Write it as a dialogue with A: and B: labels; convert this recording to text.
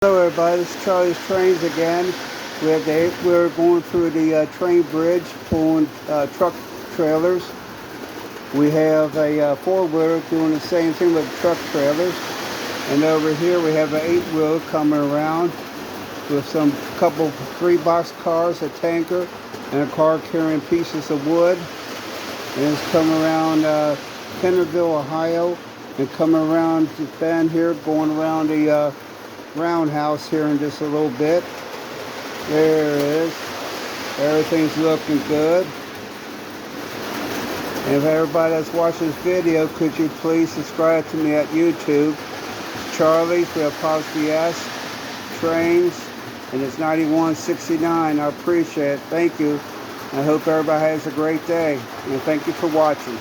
A: Hello everybody, this is Charlie's Trains again. We're going through the train bridge pulling truck trailers. We have a four-wheeler doing the same thing with truck trailers. And over here we have an eight-wheeler coming around with three box cars, a tanker, and a car carrying pieces of wood. And it's coming around Kennerville, Ohio, and coming around the bend here, going around the roundhouse here in just a little bit. There it is. Everything's looking good. And if everybody that's watching this video, could you please subscribe to me at YouTube? It's Charlie's with apostrophe S Trains, and it's 9169. I appreciate it. Thank you. I hope everybody has a great day, and thank you for watching.